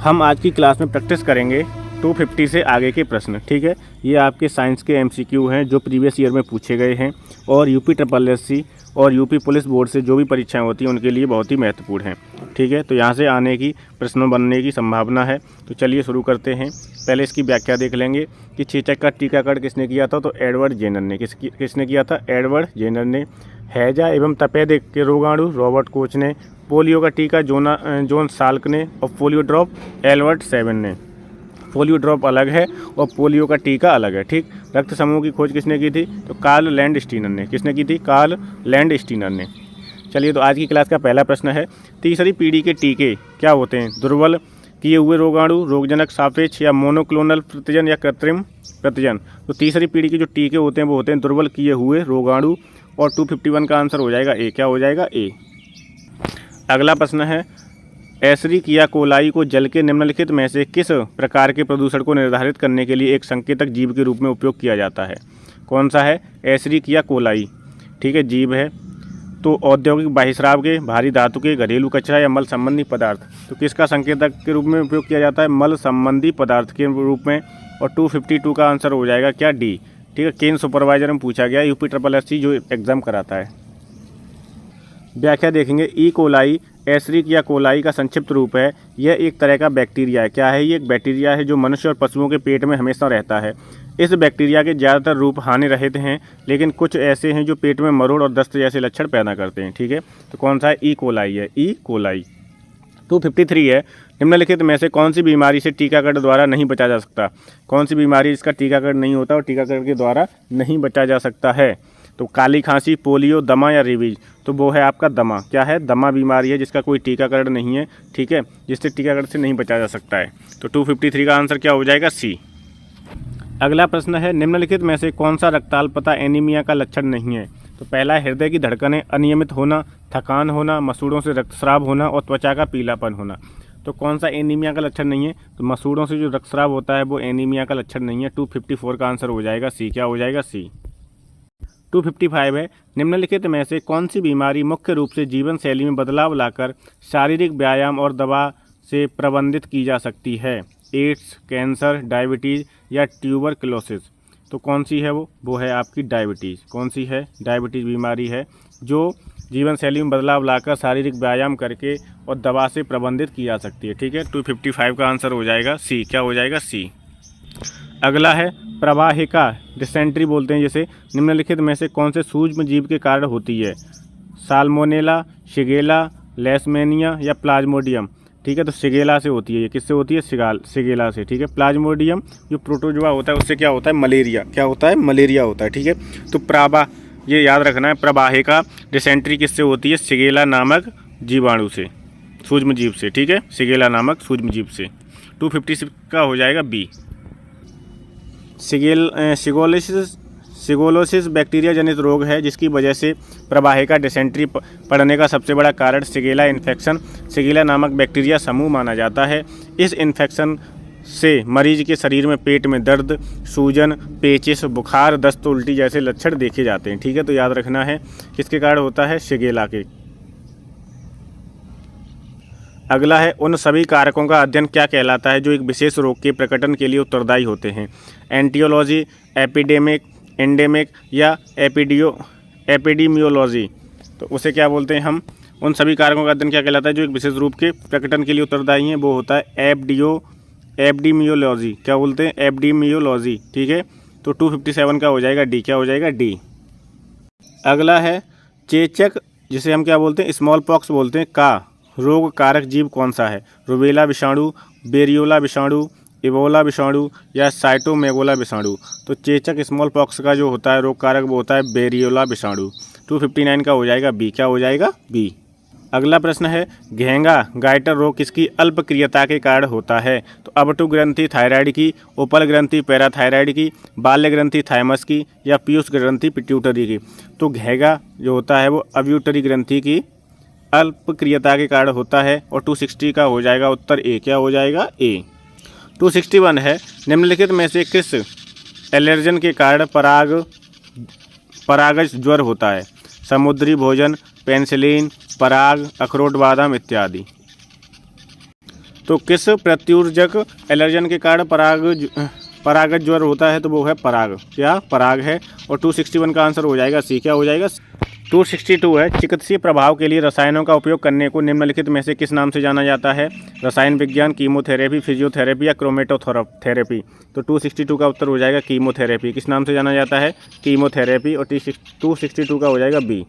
हम आज की क्लास में प्रैक्टिस करेंगे 250 से आगे के प्रश्न। ठीक है, ये आपके साइंस के एमसीक्यू हैं जो प्रीवियस ईयर में पूछे गए हैं और यूपी SSSC और यूपी पुलिस बोर्ड से जो भी परीक्षाएं होती हैं उनके लिए बहुत ही महत्वपूर्ण हैं। ठीक है, तो यहाँ से आने की प्रश्नों बनने की संभावना है। तो चलिए शुरू करते हैं। पहले इसकी व्याख्या देख लेंगे कि चेचक का टीकाकरण किसने किया था, तो एडवर्ड जेनर ने। किसने किया था? एडवर्ड जेनर ने। हैजा एवं तपेदिक के रोगाणु रॉबर्ट कोच ने। पोलियो का टीका जॉन साल्क ने। और पोलियो ड्रॉप एल्बर्ट सेवन ने। पोलियो ड्रॉप अलग है और पोलियो का टीका अलग है। ठीक, रक्त समूह की खोज किसने की थी, तो कार्ल लैंडस्टीनर ने। किसने की थी? कार्ल लैंडस्टीनर ने। चलिए, तो आज की क्लास का पहला प्रश्न है, तीसरी पीढ़ी के टीके क्या होते हैं? दुर्बल किए हुए रोगाणु, रोगजनक सापेक्ष या मोनोक्लोनल प्रजनन या कृत्रिम प्रजनन। तो तीसरी पीढ़ी के जो टीके होते हैं वो होते हैं दुर्बल किए हुए रोगाणु। और 251 का आंसर हो जाएगा ए। क्या हो जाएगा? ए। अगला प्रश्न है, एशेरिकिया कोलाई को जल के निम्नलिखित में से किस प्रकार के प्रदूषण को निर्धारित करने के लिए एक संकेतक जीव के रूप में उपयोग किया जाता है? कौन सा है? एशेरिकिया कोलाई। ठीक है, जीव है। तो औद्योगिक बहिस्राव के, भारी धातु के, घरेलू कचरा या मल संबंधी पदार्थ। तो किसका संकेतक के रूप में उपयोग किया जाता है? मल संबंधी पदार्थ के रूप में। और 252 का आंसर हो जाएगा क्या? डी। ठीक है, केन सुपरवाइजर में पूछा गया, यूपी SSSC जो एग्जाम कराता है। व्याख्या देखेंगे। ई कोलाई एशेरिकिया कोलाई का संक्षिप्त रूप है। यह एक तरह का बैक्टीरिया है। क्या है? ये एक बैक्टीरिया है जो मनुष्य और पशुओं के पेट में हमेशा रहता है। इस बैक्टीरिया के ज़्यादातर रूप हानि रहित हैं, लेकिन कुछ ऐसे हैं जो पेट में मरोड़ और दस्त जैसे लक्षण पैदा करते हैं। ठीक है, तो कौन सा है? ई कोलाई है। E coli. 253 है, निम्नलिखित में से कौन सी बीमारी से टीकाकरण द्वारा नहीं बचा जा सकता? कौन सी बीमारी इसका टीकाकरण नहीं होता और टीकाकरण के द्वारा नहीं बचा जा सकता है? तो काली खांसी, पोलियो, दमा या रेबीज। तो वो है आपका दमा। क्या है? दमा बीमारी है जिसका कोई टीकाकरण नहीं है। ठीक है, जिससे टीकाकरण से नहीं बचा जा सकता है। तो 253 का आंसर क्या हो जाएगा? सी। अगला प्रश्न है, निम्नलिखित में से कौन सा रक्ताल्पता एनीमिया का लक्षण नहीं है? तो पहला, हृदय की धड़कनें अनियमित होना, थकान होना, मसूड़ों से रक्तस्राव होना और त्वचा का पीलापन होना। तो कौन सा एनीमिया का लक्षण नहीं है? तो मसूड़ों से जो रक्तस्राव होता है वो एनीमिया का लक्षण नहीं है। 254 का आंसर हो जाएगा सी। क्या हो जाएगा? सी। 255 है, निम्नलिखित में से कौन सी बीमारी मुख्य रूप से जीवन शैली में बदलाव लाकर शारीरिक व्यायाम और दवा से प्रबंधित की जा सकती है? एड्स, कैंसर, डायबिटीज़ या ट्यूबरक्लोसिस। तो कौन सी है वो है आपकी डायबिटीज़। कौन सी है? डायबिटीज़ बीमारी है जो जीवन शैली में बदलाव लाकर शारीरिक व्यायाम करके और दवा से प्रबंधित की जा सकती है। ठीक है, 255 का आंसर हो जाएगा सी। क्या हो जाएगा? सी। अगला है, प्रवाहिका डिसेंट्री बोलते हैं जैसे, निम्नलिखित में से कौन से सूक्ष्म जीव के कारण होती है? साल्मोनेला, शिगेला, लेशमैनिया या प्लाज्मोडियम। ठीक है, तो शिगेला से होती है। ये किससे होती है? शिगेला से। ठीक है, प्लाज्मोडियम जो प्रोटोजोआ होता है उससे क्या होता है? मलेरिया। क्या होता है? मलेरिया होता है। ठीक है, तो ये याद रखना है, प्रवाहिका डिसेंट्री किससे होती है? शिगेला नामक जीवाणु से, सूक्ष्म जीव से। ठीक है, शिगेला नामक सूक्ष्म जीव से। 256 का हो जाएगा बी। सिगोलोसिस बैक्टीरिया जनित रोग है जिसकी वजह से प्रवाहिका डिसेंट्री पड़ने का सबसे बड़ा कारण शिगेला इन्फेक्शन, शिगेला नामक बैक्टीरिया समूह माना जाता है। इस इन्फेक्शन से मरीज के शरीर में पेट में दर्द, सूजन, पेचिश, बुखार, दस्त, उल्टी जैसे लक्षण देखे जाते हैं। ठीक है, तो याद रखना है किसके कारण होता है? शिगेला के। अगला है, उन सभी कारकों का अध्ययन क्या कहलाता है जो एक विशेष रोग के प्रकटन के लिए उत्तरदायी होते हैं? एंटियोलॉजी, एपिडेमिक, एंडेमिक या एपिडीमियोलॉजी। तो उसे क्या बोलते हैं हम? उन सभी कारकों का अध्ययन क्या कहलाता है जो एक विशेष रूप के प्रकटन के लिए उत्तरदायी हैं? वो होता है एपिडीमियोलॉजी। क्या बोलते हैं? एपिडीमियोलॉजी। ठीक है, तो 257 का हो जाएगा डी। क्या हो जाएगा? डी। अगला है, चेचक जिसे हम क्या बोलते हैं? स्मॉल पॉक्स बोलते हैं का रोग कारक जीव कौन सा है? रुबेला विषाणु, बेरियोला विषाणु, इबोला विषाणु या साइटोमेगोला विषाणु। तो चेचक स्मॉल पॉक्स का जो होता है रोग कारक वो होता है बेरियोला विषाणु। 259 का हो जाएगा बी। क्या हो जाएगा? बी। अगला प्रश्न है, घेंगा गाइटर रोग किसकी अल्पक्रियता के कारण होता है? तो अबटू ग्रंथि थायराइड की, उपल ग्रंथि पैराथायराइड की, बाल्य ग्रंथि थाइमस की या पीयूष ग्रंथि पिट्यूटरी की। तो घेंगा जो होता है वो अब्यूटरी ग्रंथि की अल्पक्रियता के कारण होता है। और 260 का हो जाएगा उत्तर ए। क्या हो जाएगा? ए। 261 है, निम्नलिखित में से किस एलर्जन के कारण परागज ज्वर होता है? समुद्री भोजन, पेनिसिलिन, पराग, अखरोट बादाम इत्यादि। तो किस प्रत्युर्जक एलर्जन के कारण परागत ज्वर होता है? तो वो है पराग, क्या पराग है। और 261 का आंसर हो जाएगा सी, क्या हो जाएगा? 262 है, चिकित्सीय प्रभाव के लिए रसायनों का उपयोग करने को निम्नलिखित में से किस नाम से जाना जाता है? रसायन विज्ञान, कीमोथेरेपी, फिजियोथेरेपी या क्रोमेटोथेरेपी। तो 262 का उत्तर हो जाएगा कीमोथेरेपी। किस नाम से जाना जाता है? कीमोथेरेपी। और 262 का हो जाएगा बी।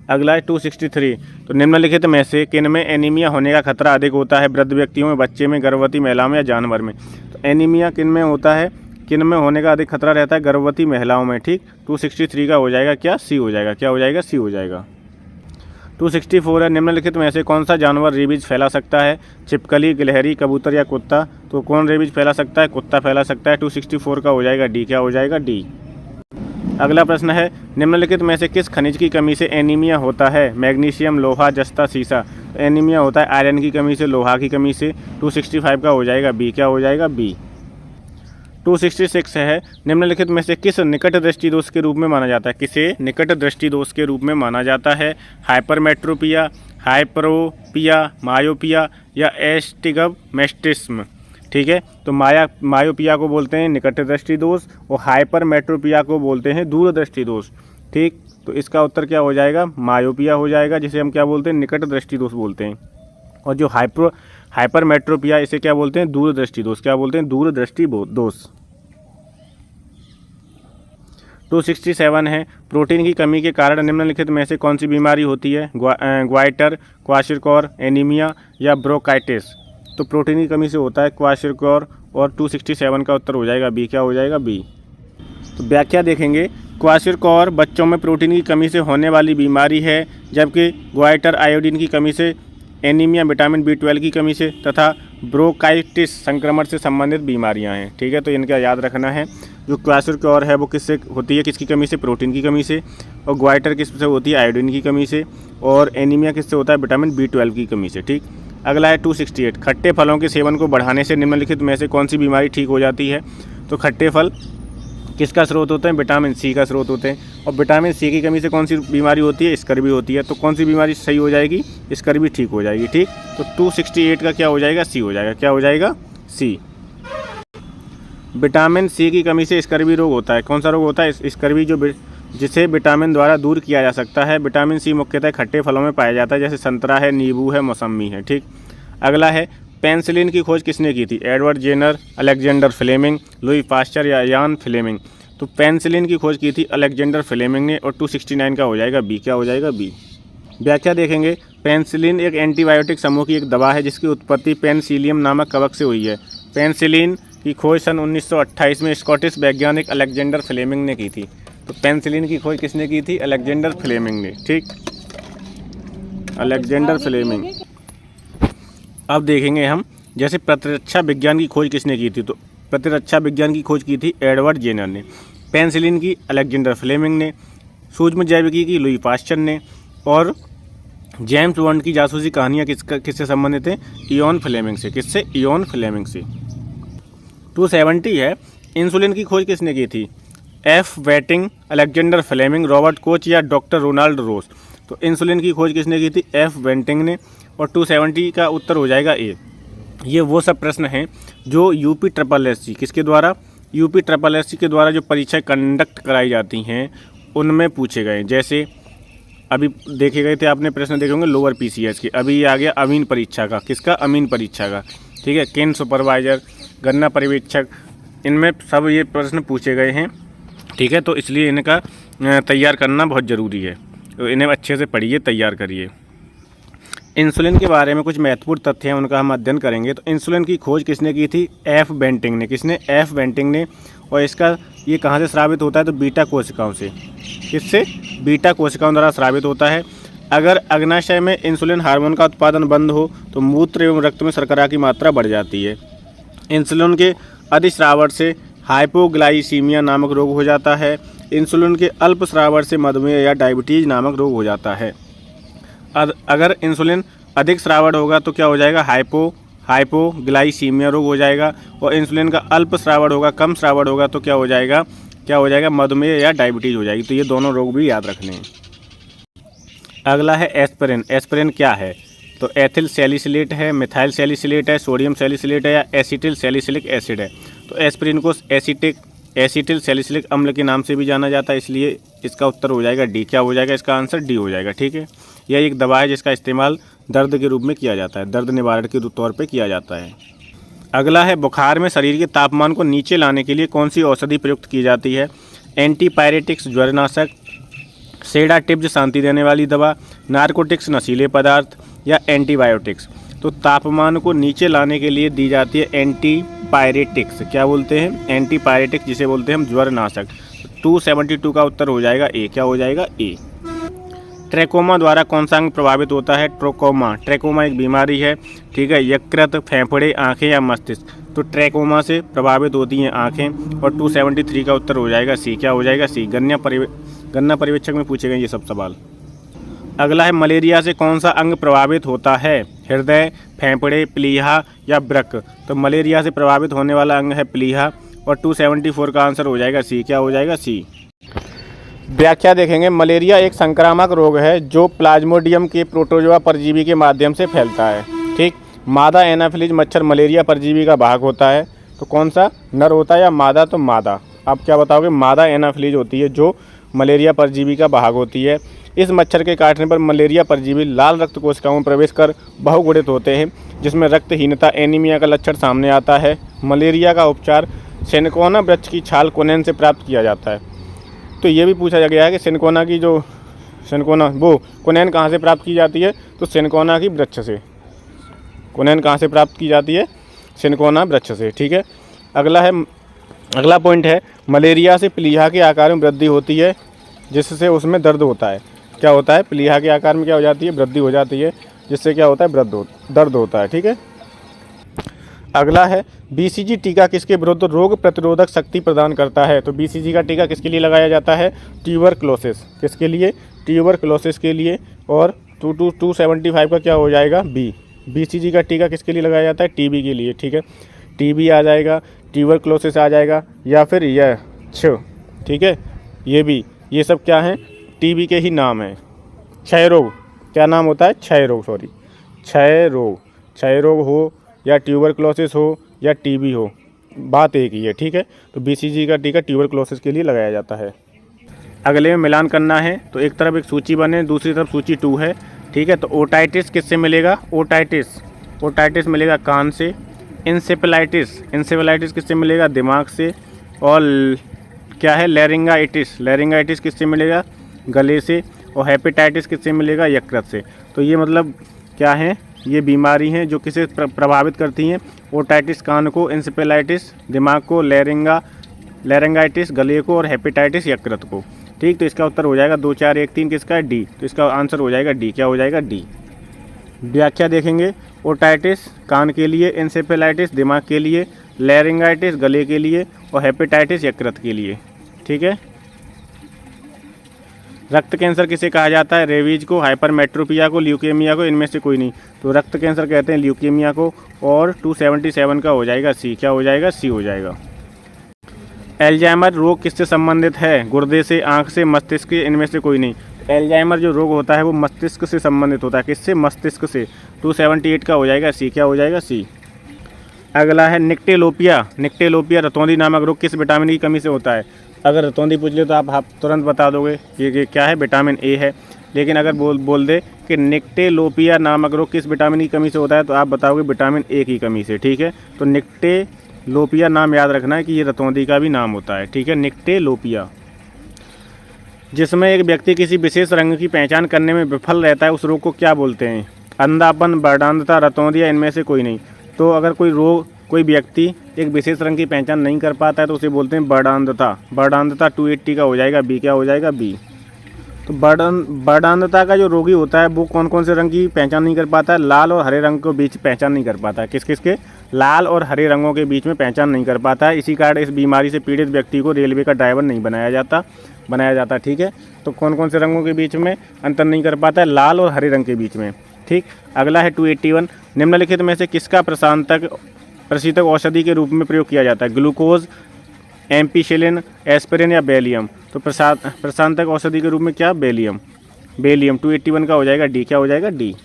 अगला है 263, तो निम्नलिखित में से किन में एनीमिया होने का खतरा अधिक होता है? वृद्ध व्यक्तियों में, बच्चे में, गर्भवती महिलाओं में या जानवर में। तो एनीमिया किन में होता है, किन में होने का अधिक खतरा रहता है? गर्भवती महिलाओं में, ठीक। 263 का हो जाएगा क्या? सी हो जाएगा, क्या हो जाएगा? सी हो जाएगा। 264 है, निम्नलिखित में से कौन सा जानवर रेबीज फैला सकता है? छिपकली, गिलहरी, कबूतर या कुत्ता। तो कौन रेबीज फैला सकता है? कुत्ता फैला सकता है। 264 का हो जाएगा डी, क्या हो जाएगा? डी। अगला प्रश्न है, निम्नलिखित में से किस खनिज की कमी से एनीमिया होता है? मैग्नीशियम, लोहा, जस्ता, सीसा। तो एनीमिया होता है आयरन की कमी से, लोहा की कमी से। 265 का हो जाएगा बी, क्या हो जाएगा? बी। 266 है, निम्नलिखित में से किस निकट दृष्टि दोष के रूप में माना जाता है? किसे निकट दृष्टि दोष के रूप में माना जाता है? हाइपरमेट्रोपिया, हाइपरोपिया, मायोपिया या एस्टिगमेस्टिस्म। ठीक है, तो मायोपिया को बोलते हैं निकट दृष्टि दोष और हाइपरमेट्रोपिया को बोलते हैं दूरदृष्टि दोष। ठीक, तो इसका उत्तर क्या हो जाएगा? मायोपिया हो जाएगा, जिसे हम क्या बोलते हैं? निकट दृष्टि दोष बोलते हैं। और जो हाइपरमेट्रोपिया, इसे क्या बोलते हैं? दूरदृष्टि दोष। क्या बोलते हैं? दूरदृष्टि दोष। 267 है, प्रोटीन की कमी के कारण निम्नलिखित में से कौन सी बीमारी होती है? ग्वाइटर, क्वाशिरकोर, एनीमिया या ब्रोंकाइटिस। तो प्रोटीन की कमी से होता है क्वाशिरकोर। और 267 का उत्तर हो जाएगा बी, क्या हो जाएगा? बी। तो व्याख्या देखेंगे, क्वाशिरकोर बच्चों में प्रोटीन की कमी से होने वाली बीमारी है, जबकि ग्वाइटर आयोडीन की कमी से, एनीमिया विटामिन B12 की कमी से तथा ब्रोंकाइटिस संक्रमण से संबंधित बीमारियां हैं। ठीक है, तो इनका याद रखना है। जो क्वाशिरकोर है वो किससे होती है? किसकी कमी से? प्रोटीन की कमी से। और ग्वाइटर किससे होती है? आयोडीन की कमी से। और एनीमिया किससे होता है? विटामिन B12 की कमी से। ठीक। अगला है 268, खट्टे फलों के सेवन को बढ़ाने से निम्नलिखित में से कौन सी बीमारी ठीक हो जाती है? तो खट्टे फल किसका स्रोत होते हैं? विटामिन सी का स्रोत होते हैं। और विटामिन सी की कमी से कौन सी बीमारी होती है? स्कर्वी होती है। तो कौन सी बीमारी सही हो जाएगी? स्कर्वी ठीक हो जाएगी। ठीक, तो 268 का क्या हो जाएगा? सी हो जाएगा, क्या हो जाएगा? सी। विटामिन सी की कमी से स्कर्वी रोग होता है। कौन सा रोग होता है? स्कर्वी, जिसे विटामिन द्वारा दूर किया जा सकता है। विटामिन सी मुख्यतः खट्टे फलों में पाया जाता है, जैसे संतरा है, नींबू है, मौसम्मी है। ठीक। अगला है, पेनिसिलिन की खोज किसने की थी? Edward Jenner, Alexander Fleming, Louis Pasteur या यान फ्लेमिंग। तो पेनिसिलिन की खोज की थी अलेक्जेंडर फ्लेमिंग ने। और 269 का हो जाएगा बी, क्या हो जाएगा? बी। व्याख्या देखेंगे, पेनिसिलिन एक एंटीबायोटिक समूह की एक दवा है जिसकी उत्पत्ति पेनिसिलियम नामक कवक से हुई है। पेनिसिलिन की खोज सन 1928 में स्कॉटिश वैज्ञानिक अलेक्जेंडर फ्लेमिंग ने की थी। तो पेनिसिलिन की खोज किसने की थी? अलेक्जेंडर फ्लेमिंग ने। ठीक, अलेक्जेंडर फ्लेमिंग। अब देखेंगे हम, जैसे प्रतिरक्षा विज्ञान की खोज किसने की थी? तो प्रतिरक्षा विज्ञान की खोज की थी एडवर्ड जेनर ने। पेनिसिलिन की अलेक्जेंडर फ्लेमिंग ने। सूक्ष्म जैविकी की लुई पास्चर ने। और जेम्स बॉन्ड की जासूसी कहानियाँ किससे संबंधित हैं? इयोन फ्लेमिंग से। किससे? इयोन फ्लेमिंग से। 270 है, इंसुलिन की खोज किसने की थी? F Banting, Alexander Fleming, Robert Koch या डॉक्टर रोनाल्ड रोस। तो इंसुलिन की खोज किसने की थी? एफ वेटिंग ने। और 270 का उत्तर हो जाएगा ए। ये वो सब प्रश्न हैं जो UPSSC किसके द्वारा? UPSSC के द्वारा जो परीक्षाएं कंडक्ट कराई जाती हैं उनमें पूछे गए। जैसे अभी देखे गए थे, आपने प्रश्न देखे होंगे लोअर PCS के। अभी ये आ गया अमीन परीक्षा का। किसका? अमीन परीक्षा का। ठीक है, केन सुपरवाइजर, गन्ना पर्यवेक्षक, इनमें सब ये प्रश्न पूछे गए हैं। ठीक है, तो इसलिए इनका तैयार करना बहुत ज़रूरी है। तो इन्हें अच्छे से पढ़िए, तैयार करिए। इंसुलिन के बारे में कुछ महत्वपूर्ण तथ्य हैं, उनका हम अध्ययन करेंगे। तो इंसुलिन की खोज किसने की थी? एफ बेंटिंग ने। किसने? एफ बेंटिंग ने। और इसका ये कहाँ से स्रावित होता है? तो बीटा कोशिकाओं से। किससे? बीटा कोशिकाओं द्वारा स्रावित होता है। अगर अग्नाशय में इंसुलिन हार्मोन का उत्पादन बंद हो तो मूत्र एवं रक्त में शर्करा की मात्रा बढ़ जाती है। इंसुलिन के अधिस्रावण से हाइपोग्लाइसीमिया नामक रोग हो जाता है। इंसुलिन के अल्प स्रावण से मधुमेह या डायबिटीज नामक रोग हो जाता है। अगर इंसुलिन अधिक स्रावण होगा तो क्या हो जाएगा? हाइपोग्लाइसीमिया रोग हो जाएगा। और इंसुलिन का अल्प स्रावण होगा, कम स्रावण होगा तो क्या हो जाएगा? मधुमेह या डायबिटीज हो जाएगी। तो ये दोनों रोग भी याद रखने हैं। अगला है एस्पिरिन। एस्पिरिन क्या है? तो एथिल सैलिसिलेट है, मिथाइल सैलिसिलेट है, सोडियम सैलिसिलेट है या एसिटिल सैलिसिलिक एसिड है। तो एस्पिरिन को एसिटिल सैलिसिलिक अम्ल के नाम से भी जाना जाता है, इसलिए इसका उत्तर हो जाएगा डी। क्या हो जाएगा इसका आंसर? डी हो जाएगा। ठीक है, यह एक दवा है जिसका इस्तेमाल दर्द के रूप में किया जाता है, दर्द निवारण के तौर पे किया जाता है। अगला है बुखार में शरीर के तापमान को नीचे लाने के लिए कौन सी औषधि प्रयुक्त की जाती है? एंटीपायरेटिक्स ज्वरनाशक, सेडाटिव्स शांति देने वाली दवा, नारकोटिक्स नशीले पदार्थ या एंटीबायोटिक्स। तो तापमान को नीचे लाने के लिए दी जाती है एंटीपायरेटिक्स। क्या बोलते हैं? एंटीपायरेटिक्स, जिसे बोलते हैं हम ज्वरनाशक। 272 का उत्तर हो जाएगा ए। क्या हो जाएगा? ए। ट्रैकोमा द्वारा कौन सा अंग प्रभावित होता है? ट्रोकोमा। ट्रैकोमा एक बीमारी है, ठीक है, यकृत, फेफड़े, आंखें या मस्तिष्क। तो ट्रैकोमा से प्रभावित होती हैं आंखें, और 273 का उत्तर हो जाएगा सी। क्या हो जाएगा? सी। गन्ना पर्यवेक्षक में पूछे गए ये सब सवाल। अगला है मलेरिया से कौन सा अंग प्रभावित होता है? हृदय, फेफड़े, प्लीहा या वृक्क। तो मलेरिया से प्रभावित होने वाला अंग है प्लीहा, और 274 का आंसर हो जाएगा सी। क्या हो जाएगा? सी। व्याख्या देखेंगे। मलेरिया एक संक्रामक रोग है जो प्लाज्मोडियम के प्रोटोजोआ परजीवी के माध्यम से फैलता है। ठीक, मादा एनाफिलीज मच्छर मलेरिया परजीवी का वाहक होता है। तो कौन सा नर होता है या मादा? तो मादा। आप क्या बताओगे? मादा एनाफिलीज होती है जो मलेरिया परजीवी का वाहक होती है। इस मच्छर के काटने पर मलेरिया परजीवी लाल रक्त कोशिकाओं में प्रवेश कर बहुगुणित होते हैं, जिसमें रक्तहीनता, एनीमिया का लक्षण सामने आता है। मलेरिया का उपचार सिनकोना वृक्ष की छाल कोनेन से प्राप्त किया जाता है। तो ये भी पूछा गया है कि सिनकोना की जो कोनेन कहाँ से प्राप्त की जाती है? तो सिनकोना की वृक्ष से। कोनेन कहाँ से प्राप्त की जाती है? सिनकोना वृक्ष से। ठीक है, अगला पॉइंट है मलेरिया से प्लीहा के आकार में वृद्धि होती है, जिससे उसमें दर्द होता है। क्या होता है? प्लीहा के आकार में क्या हो जाती है? वृद्धि हो जाती है, जिससे क्या होता है? दर्द होता है। ठीक है, अगला है बीसीजी टीका किसके विरुद्ध रोग प्रतिरोधक शक्ति प्रदान करता है? तो बीसीजी का टीका किसके लिए लगाया जाता है? ट्यूबरक्लोसिस। किसके लिए? ट्यूबरक्लोसिस के लिए। और 275 का क्या हो जाएगा? बी। बीसीजी का टीका किसके लिए लगाया जाता है? टीबी के लिए। ठीक है, टीबी आ जाएगा, ट्यूबरक्लोसिस आ जाएगा, या फिर यह ठीक है, ये सब क्या है? टीबी के ही नाम है। क्षय रोग क्या नाम होता है? क्षय रोग हो या ट्यूबरक्लोसिस हो या टीबी हो, बात एक ही है। ठीक है, तो बीसीजी का टीका ट्यूबरक्लोसिस के लिए लगाया जाता है। अगले में मिलान करना है, तो एक तरफ एक सूची बने, दूसरी तरफ सूची 2 है। ठीक है, तो ओटाइटिस किससे मिलेगा? ओटाइटिस मिलेगा कान से। इंसेफेलाइटिस किससे मिलेगा? दिमाग से। और क्या है? लैरिंगाइटिस किससे मिलेगा? गले से। और हेपेटाइटिस किससे मिलेगा? यकृत से। तो ये मतलब क्या है? ये बीमारी हैं जो किसे प्रभावित करती हैं? ओटाइटिस कान को, इंसेफेलाइटिस दिमाग को, लैरिंगाइटिस गले को, और हेपेटाइटिस यकृत को। ठीक, तो इसका उत्तर हो जाएगा 2, 4, 1, 3 किसका है? डी। तो इसका आंसर हो जाएगा डी। क्या हो जाएगा? डी। व्याख्या देखेंगे। ओटाइटिस कान के लिए, इंसेफेलाइटिस दिमाग के लिए, लैरिंगाइटिस गले के लिए, और हेपेटाइटिस यकृत के लिए। ठीक है, रक्त कैंसर किसे कहा जाता है? रेबीज को, हाइपरमेट्रोपिया को, ल्यूकेमिया को, इनमें से कोई नहीं। तो रक्त कैंसर कहते हैं ल्यूकेमिया को। और 277 का हो जाएगा सी। क्या हो जाएगा? सी हो जाएगा। एल्जाइमर रोग किससे संबंधित है? गुर्दे से, आंख से, मस्तिष्क से, इनमें से कोई नहीं। एल्जाइमर जो रोग होता है वो मस्तिष्क से संबंधित होता है। किससे? मस्तिष्क से। 278 का हो जाएगा सी। क्या हो जाएगा? सी। अगला है निक्टेलोपिया रतौंधी नामक रोग किस विटामिन की कमी से होता है? अगर रतौंधी पूछ ले तो आप तुरंत बता दोगे ये क्या है? विटामिन ए है। लेकिन अगर बोल दे कि निक्टेलोपिया नामक रोग किस विटामिन की कमी से होता है, तो आप बताओगे विटामिन ए की कमी से। ठीक है, तो निक्टेलोपिया नाम याद रखना है कि ये रतौंधी का भी नाम होता है। ठीक है, निक्टेलोपिया। जिसमें एक व्यक्ति किसी विशेष रंग की पहचान करने में विफल रहता है, उस रोग को क्या बोलते हैं? अंधापन, वर्णांधता, रतौंधी या इनमें से कोई नहीं। तो अगर कोई व्यक्ति एक विशेष रंग की पहचान नहीं कर पाता है तो उसे बोलते हैं वर्णांधता। 280 का हो जाएगा बी। क्या हो जाएगा? बी। तो वर्णांधता का जो रोगी होता है वो कौन कौन से रंग की पहचान नहीं कर पाता है? लाल और हरे रंग के बीच पहचान नहीं कर पाता है। किसके? लाल और हरे रंगों के बीच में पहचान नहीं कर पाता है। इसी कारण इस बीमारी से पीड़ित व्यक्ति को रेलवे का ड्राइवर नहीं बनाया जाता। ठीक है, तो कौन कौन से रंगों के बीच में अंतर नहीं कर पाता है? लाल और हरे रंग के बीच में। ठीक, अगला है 281। निम्नलिखित में से किसका प्रशीतक औषधि के रूप में प्रयोग किया जाता है? ग्लूकोज, एम्पिसिलिन, एस्पिरिन या बेलियम। तो प्रशांतक औषधि के रूप में क्या? बेलियम। 281 का हो जाएगा डी। क्या हो जाएगा? डी।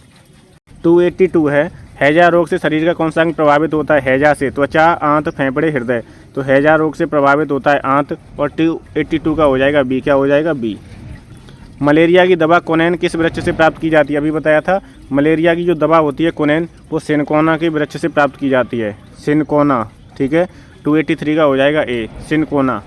282 है, हैजा रोग से शरीर का कौन सा अंग प्रभावित होता है? हैजा से त्वचा, आंत, फेफड़े, हृदय। तो हैजा रोग से प्रभावित होता है आंत, और 282 का हो जाएगा बी। क्या हो जाएगा? बी। मलेरिया की दवा कोनैन किस वृक्ष से प्राप्त की जाती है? अभी बताया था। मलेरिया की जो दवा होती है कोनैन, वो सिनकोना के वृक्ष से प्राप्त की जाती है, सिनकोना। ठीक है, 283 का हो जाएगा ए, सिनकोना।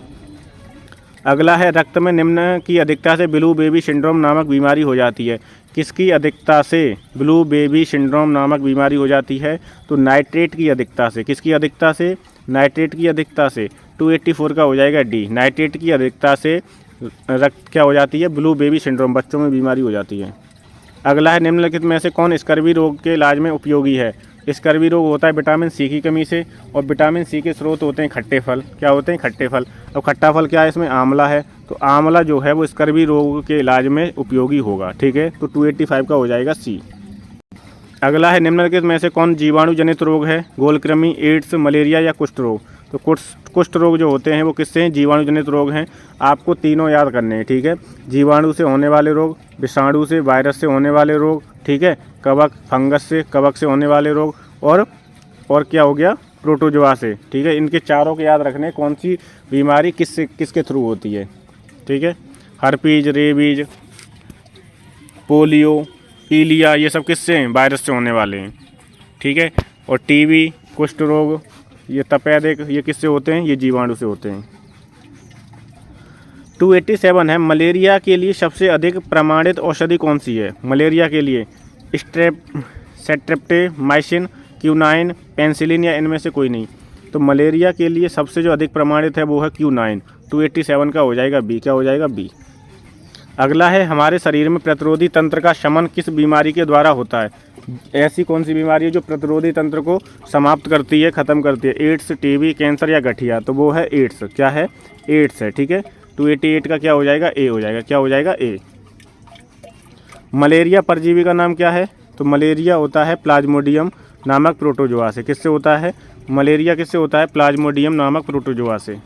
अगला है, रक्त में निम्न की अधिकता से ब्लू बेबी सिंड्रोम नामक बीमारी हो जाती है। किसकी अधिकता से ब्लू बेबी सिंड्रोम नामक बीमारी हो जाती है? तो नाइट्रेट की अधिकता से। किसकी अधिकता से? नाइट्रेट की अधिकता से। 284 का हो जाएगा डी, नाइट्रेट की अधिकता से रक्त क्या हो जाती है? ब्लू बेबी सिंड्रोम, बच्चों में बीमारी हो जाती है। अगला है, निम्नलिखित में से कौन स्कर्वी रोग के इलाज में उपयोगी है? स्कर्वी रोग होता है विटामिन सी की कमी से, और विटामिन सी के स्रोत होते हैं खट्टे फल। क्या होते हैं? खट्टे फल। और खट्टा फल क्या है? इसमें आंवला है, तो आंवला जो है वो स्कर्वी रोग के इलाज में उपयोगी होगा। ठीक है, तो 285 का हो जाएगा सी। अगला है, निम्नलिखित में से कौन जीवाणु जनित रोग है? गोलकृमि, एड्स, मलेरिया या कुष्ठ रोग? तो कुष्ठ रोग जो होते हैं वो किससे हैं? जीवाणु जनित रोग हैं। आपको तीनों याद करने हैं। ठीक है, जीवाणु से होने वाले रोग, विषाणु से, वायरस से होने वाले रोग, ठीक है, कवक, फंगस से, कवक से होने वाले रोग, और क्या हो गया? प्रोटोजोआ से। ठीक है, इनके चारों के याद रखने, कौन सी बीमारी किसके थ्रू होती है। ठीक है, हर्पीज, रेबीज, पोलियो, पीलिया, ये सब किससे हैं? वायरस से होने वाले हैं। ठीक है, और टीबी, कुष्ठ रोग, ये तपेदिक, ये किससे होते हैं? ये जीवाणु से होते हैं। 287 है, मलेरिया के लिए सबसे अधिक प्रमाणित औषधि कौन सी है? मलेरिया के लिए सेट्रेप्टोमाइसिन, क्यूनाइन, पेनिसिलिन या इनमें से कोई नहीं? तो मलेरिया के लिए सबसे जो अधिक प्रमाणित है वो है क्यूनाइन। 287 का हो जाएगा बी। क्या हो जाएगा? बी। अगला है, हमारे शरीर में प्रतिरोधी तंत्र का शमन किस बीमारी के द्वारा होता है? ऐसी कौन सी बीमारी है जो प्रतिरोधी तंत्र को समाप्त करती है, ख़त्म करती है? एड्स, टीबी, कैंसर या गठिया? तो वो है एड्स। क्या है? एड्स है। ठीक है, 288 का क्या हो जाएगा? ए हो जाएगा। क्या हो जाएगा? ए। मलेरिया परजीवी का नाम क्या है? तो मलेरिया होता है प्लाज्मोडियम नामक प्रोटोजोआ से। किससे होता है? मलेरिया किससे होता है? प्लाज्मोडियम नामक प्रोटोजोआ से।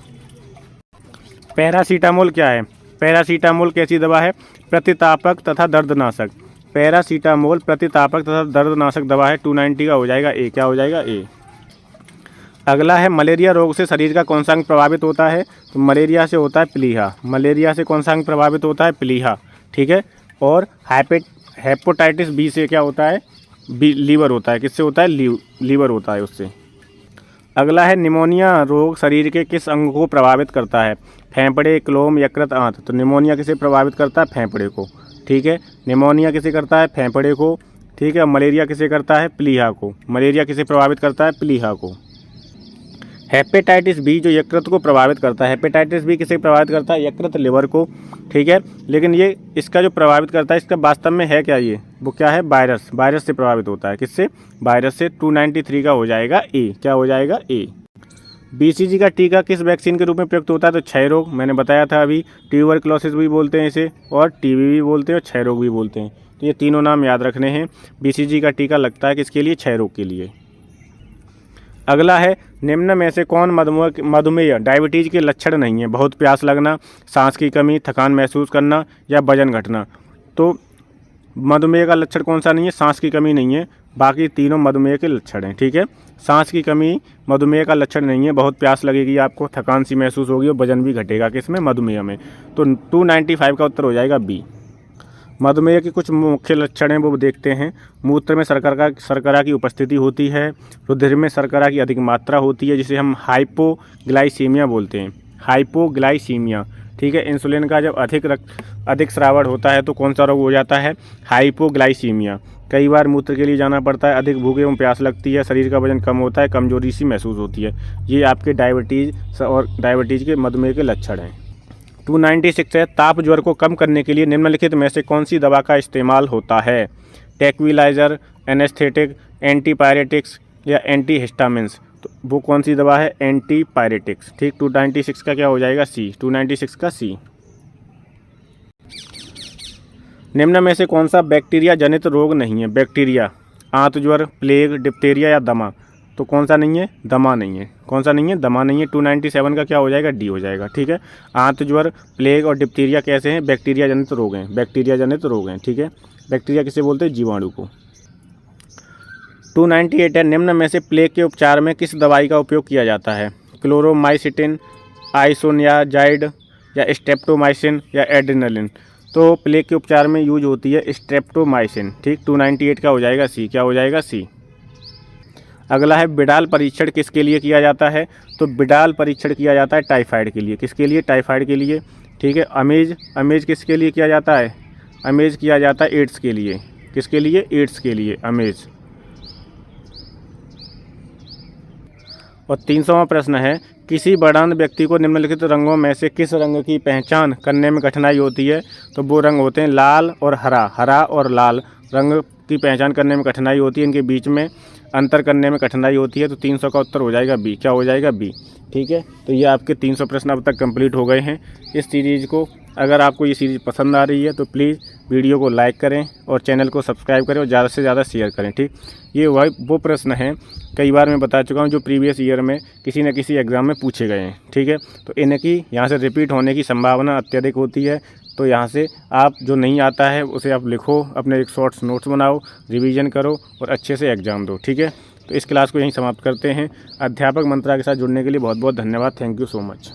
पैरासीटामोल क्या है? पैरासीटामोल कैसी दवा है? प्रतितापक तथा दर्दनाशक। पैरासीटामोल प्रतितापक तथा दर्दनाशक दवा है। 290 का हो जाएगा ए। क्या हो जाएगा? ए। अगला है, मलेरिया रोग से शरीर का कौन सा अंग प्रभावित होता है? तो मलेरिया से होता है प्लीहा। मलेरिया से कौन सा अंग प्रभावित होता है? प्लीहा। ठीक है, और हेपेटाइटिस बी से क्या होता है? बी लीवर होता है। किससे होता है? लीवर होता है उससे। अगला है, निमोनिया रोग शरीर के किस अंग को प्रभावित करता है? फेफड़े, क्लोम, यकृत, आंत। तो निमोनिया किसे प्रभावित करता है? फेफड़े को। ठीक है, निमोनिया किसे करता है? फेफड़े को। ठीक है, मलेरिया किसे करता है? प्लीहा को। मलेरिया किसे प्रभावित करता है? प्लीहा को। हेपेटाइटिस बी जो यकृत को प्रभावित करता है, हेपेटाइटिस बी किसे प्रभावित करता है? यकृत, लिवर को। ठीक है, लेकिन ये इसका जो प्रभावित करता है, इसका वास्तव में है क्या? ये वो क्या है? वायरस। वायरस से प्रभावित होता है। किससे? वायरस से। 293 का हो जाएगा ए। क्या हो जाएगा? ए। बीसीजी का टीका किस वैक्सीन के रूप में प्रयुक्त होता है? तो क्षय रोग, मैंने बताया था अभी। ट्यूबरक्लोसिस भी बोलते हैं इसे, और टीबी भी बोलते हैं, और क्षय रोग भी बोलते हैं। तो ये तीनों नाम याद रखने हैं। बीसीजी का टीका लगता है किसके लिए? क्षय रोग के लिए। अगला है, निम्न में से कौन मधुमेह डायबिटीज़ के लक्षण नहीं है? बहुत प्यास लगना, सांस की कमी, थकान महसूस करना या वजन घटना? तो मधुमेह का लक्षण कौन सा नहीं है? सांस की कमी नहीं है। बाकी तीनों मधुमेह के लक्षण हैं। ठीक है, सांस की कमी मधुमेह का लक्षण नहीं है। बहुत प्यास लगेगी आपको, थकान सी महसूस होगी और वजन भी घटेगा। किसमें? मधुमेह में। तो 295 का उत्तर हो जाएगा बी। मधुमेह के कुछ मुख्य लक्षण हैं वो देखते हैं। मूत्र में शर्करा की उपस्थिति होती है। रुधिर में शर्करा की अधिक मात्रा होती है, जिसे हम हाइपोग्लाइसीमिया बोलते हैं। हाइपोग्लाइसीमिया। ठीक है, इंसुलिन का जब अधिक स्रावण होता है तो कौन सा रोग हो जाता है? हाइपोग्लाइसीमिया। कई बार मूत्र के लिए जाना पड़ता है, अधिक भूख एवं प्यास लगती है, शरीर का वजन कम होता है, कमजोरी सी महसूस होती है। ये आपके डायबिटीज़ के मधुमेह के लक्षण हैं। 296 है, ताप ज्वर को कम करने के लिए निम्नलिखित में से कौन सी दवा का इस्तेमाल होता है? ट्रैंक्विलाइजर, एनेस्थेटिक, एंटीपायरेटिक्स या एंटीहिस्टामिन्स? तो वो कौन सी दवा है? एंटीपायरेटिक्स। ठीक, 296 का क्या हो जाएगा? सी। 296 का सी। निम्न में से कौन सा बैक्टीरिया जनित रोग नहीं है? बैक्टीरिया, आंत ज्वर, प्लेग, डिप्थीरिया या दमा? तो कौन सा नहीं है? दमा नहीं है। कौन सा नहीं है? दमा नहीं है। 297 का क्या हो जाएगा? डी हो जाएगा। ठीक है, आंत ज्वर, प्लेग और डिप्थीरिया कैसे हैं? बैक्टीरिया जनित रोग हैं। बैक्टीरिया जनित रोग हैं। ठीक है, बैक्टीरिया किसे बोलते हैं? जीवाणु को। 298 है, निम्न में से प्लेग के उपचार में किस दवाई का उपयोग किया जाता है? क्लोरोमाइसिटिन, आइसोनियाजाइड या स्ट्रेप्टोमाइसिन या एड्रेनालिन? तो प्लेग के उपचार में यूज होती है स्ट्रेप्टोमाइसिन। ठीक, 298 का हो जाएगा सी। क्या हो जाएगा? सी। अगला है बिडाल परीक्षण किसके लिए किया जाता है? तो बिडाल परीक्षण किया जाता है टाइफाइड के लिए। किसके लिए? टाइफाइड के लिए। ठीक है। अमेज किसके लिए किया जाता है? अमेज किया जाता है एड्स के लिए। किसके लिए? एड्स के लिए अमेज। और 300वां प्रश्न है, किसी बड़ान व्यक्ति को निम्नलिखित रंगों में से किस रंग की पहचान करने में कठिनाई होती है? तो वो रंग होते हैं लाल और हरा। हरा और लाल रंग की पहचान करने में कठिनाई होती है, इनके बीच में अंतर करने में कठिनाई होती है। तो 300 का उत्तर हो जाएगा बी। क्या हो जाएगा? बी। ठीक है। तो ये आपके 300 प्रश्न अब तक कंप्लीट हो गए हैं। इस सीरीज़ को, अगर आपको ये सीरीज़ पसंद आ रही है तो प्लीज़ वीडियो को लाइक करें और चैनल को सब्सक्राइब करें और ज़्यादा से ज़्यादा शेयर करें। ठीक, ये वो प्रश्न हैं, कई बार मैं बता चुका हूँ, जो प्रीवियस ईयर में किसी न किसी एग्ज़ाम में पूछे गए हैं। ठीक है। तो इनकी यहाँ से रिपीट होने की संभावना अत्यधिक होती है। तो यहाँ से आप जो नहीं आता है उसे आप लिखो, अपने एक शॉर्ट्स नोट्स बनाओ, रिवीजन करो और अच्छे से एग्ज़ाम दो। ठीक है। तो इस क्लास को यहीं समाप्त करते हैं। अध्यापक मंत्रा के साथ जुड़ने के लिए बहुत बहुत धन्यवाद। Thank you so much.